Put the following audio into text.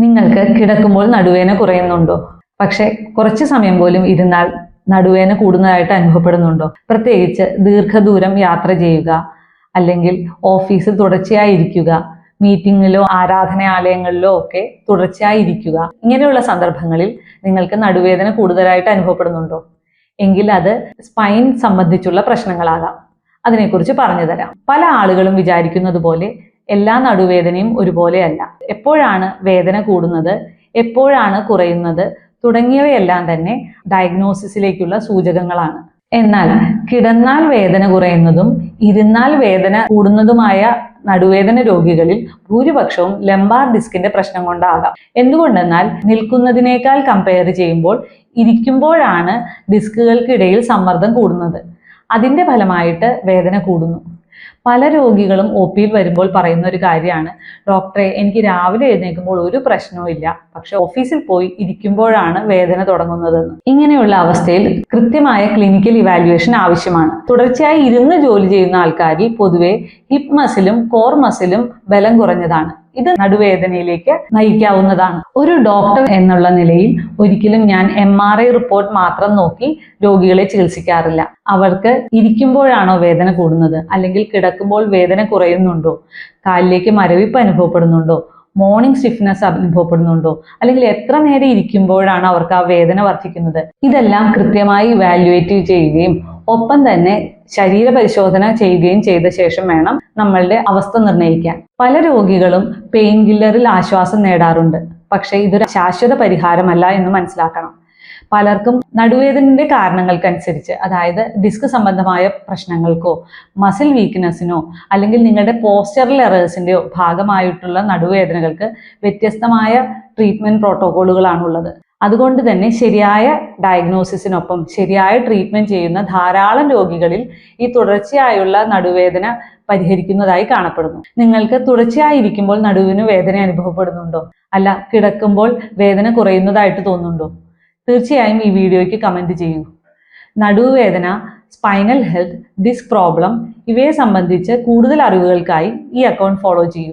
നിങ്ങൾക്ക് കിടക്കുമ്പോൾ നടുവേദന കുറയുന്നുണ്ടോ? പക്ഷെ കുറച്ച് സമയം പോലും ഇരുന്നാൽ നടുവേദന കൂടുന്നതായിട്ട് അനുഭവപ്പെടുന്നുണ്ടോ? പ്രത്യേകിച്ച് ദീർഘദൂരം യാത്ര ചെയ്യുക, അല്ലെങ്കിൽ ഓഫീസിൽ തുടർച്ചയായി ഇരിക്കുക, മീറ്റിങ്ങിലോ ആരാധനാലയങ്ങളിലോ ഒക്കെ തുടർച്ചയായി ഇരിക്കുക, ഇങ്ങനെയുള്ള സന്ദർഭങ്ങളിൽ നിങ്ങൾക്ക് നടുവേദന കൂടുതലായിട്ട് അനുഭവപ്പെടുന്നുണ്ടോ? എങ്കിൽ അത് സ്പൈൻ സംബന്ധിച്ചുള്ള പ്രശ്നങ്ങളാകാം. അതിനെക്കുറിച്ച് പറഞ്ഞു തരാം. പല ആളുകളും വിചാരിക്കുന്നത് പോലെ എല്ലാ നടുവേദനയും ഒരുപോലെയല്ല. എപ്പോഴാണ് വേദന കൂടുന്നത്, എപ്പോഴാണ് കുറയുന്നത് തുടങ്ങിയവയെല്ലാം തന്നെ ഡയഗ്നോസിസിലേക്കുള്ള സൂചകങ്ങളാണ്. എന്നാൽ കിടന്നാൽ വേദന കുറയുന്നതും ഇരുന്നാൽ വേദന കൂടുന്നതുമായ നടുവേദന രോഗികളിൽ ഭൂരിപക്ഷവും ലംബാർ ഡിസ്കിന്റെ പ്രശ്നം കൊണ്ടാകാം. എന്തുകൊണ്ടെന്നാൽ നിൽക്കുന്നതിനേക്കാൾ കമ്പയർ ചെയ്യുമ്പോൾ ഇരിക്കുമ്പോഴാണ് ഡിസ്കുകൾക്കിടയിൽ സമ്മർദ്ദം കൂടുന്നത്. അതിന്റെ ഫലമായിട്ട് വേദന കൂടുന്നു. പല രോഗികളും OPയിൽ വരുമ്പോൾ പറയുന്ന ഒരു കാര്യമാണ്, ഡോക്ടറെ എനിക്ക് രാവിലെ എഴുന്നേൽക്കുമ്പോൾ ഒരു പ്രശ്നവും ഇല്ല, പക്ഷെ ഓഫീസിൽ പോയി ഇരിക്കുമ്പോഴാണ് വേദന തുടങ്ങുന്നതെന്ന്. ഇങ്ങനെയുള്ള അവസ്ഥയിൽ കൃത്യമായ ക്ലിനിക്കൽ ഇവാലുവേഷൻ ആവശ്യമാണ്. തുടർച്ചയായി ഇരുന്ന് ജോലി ചെയ്യുന്ന ആൾക്കാരിൽ പൊതുവെ ഹിപ്പ് മസിലും കോർ മസിലും ബലം കുറഞ്ഞതാണ്. ഇത് നടുവേദനയിലേക്ക് നയിക്കാവുന്നതാണ്. ഒരു ഡോക്ടർ എന്നുള്ള നിലയിൽ ഒരിക്കലും ഞാൻ MRI റിപ്പോർട്ട് മാത്രം നോക്കി രോഗികളെ ചികിത്സിക്കാറില്ല. അവർക്ക് ഇരിക്കുമ്പോഴാണോ വേദന കൂടുന്നത്, അല്ലെങ്കിൽ കിടക്കുമ്പോൾ വേദന കുറയുന്നുണ്ടോ, കാലിലേക്ക് മരവിപ്പ് അനുഭവപ്പെടുന്നുണ്ടോ, മോർണിംഗ് സ്റ്റിഫ്നെസ് അനുഭവപ്പെടുന്നുണ്ടോ, അല്ലെങ്കിൽ എത്ര നേരം ഇരിക്കുമ്പോഴാണ് അവർക്ക് ആ വേദന വർദ്ധിക്കുന്നത്, ഇതെല്ലാം കൃത്യമായി ഇവാലുവേറ്റ് ചെയ്യുകയും ഒപ്പം തന്നെ ശരീര പരിശോധന ചെയ്യുകയും ചെയ്ത ശേഷം വേണം നമ്മളുടെ അവസ്ഥ നിർണ്ണയിക്കാൻ. പല രോഗികളും പെയിൻ കില്ലറിൽ ആശ്വാസം നേടാറുണ്ട്. പക്ഷേ ഇതൊരു ശാശ്വത പരിഹാരമല്ല എന്ന് മനസ്സിലാക്കണം. പലർക്കും നടുവേദനയുടെ കാരണങ്ങൾക്കനുസരിച്ച്, അതായത് ഡിസ്ക് സംബന്ധമായ പ്രശ്നങ്ങൾക്കോ മസിൽ വീക്ക്നെസ്സിനോ അല്ലെങ്കിൽ നിങ്ങളുടെ പോസ്ചറൽ എറേഴ്സിന്റെയോ ഭാഗമായിട്ടുള്ള നടുവേദനകൾക്ക് വ്യത്യസ്തമായ ട്രീറ്റ്മെന്റ് പ്രോട്ടോകോളുകളാണുള്ളത്. അതുകൊണ്ട് തന്നെ ശരിയായ ഡയഗ്നോസിസിനൊപ്പം ശരിയായ ട്രീറ്റ്മെന്റ് ചെയ്യുന്ന ധാരാളം രോഗികളിൽ ഈ തുടർച്ചയായുള്ള നടുവേദന പരിഹരിക്കുന്നതായി കാണപ്പെടുന്നു. നിങ്ങൾക്ക് തുടർച്ചയായി ഇരിക്കുമ്പോൾ നടുവിന് വേദന അനുഭവപ്പെടുന്നുണ്ടോ? അല്ല, കിടക്കുമ്പോൾ വേദന കുറയുന്നതായിട്ട് തോന്നുന്നുണ്ടോ? തീർച്ചയായും ഈ വീഡിയോയ്ക്ക് കമന്റ് ചെയ്യൂ. നടുവേദന, സ്പൈനൽ ഹെൽത്ത്, ഡിസ്ക് പ്രോബ്ലം ഇവയെ സംബന്ധിച്ച് കൂടുതൽ അറിവുകൾക്കായി ഈ അക്കൗണ്ട് ഫോളോ ചെയ്യൂ.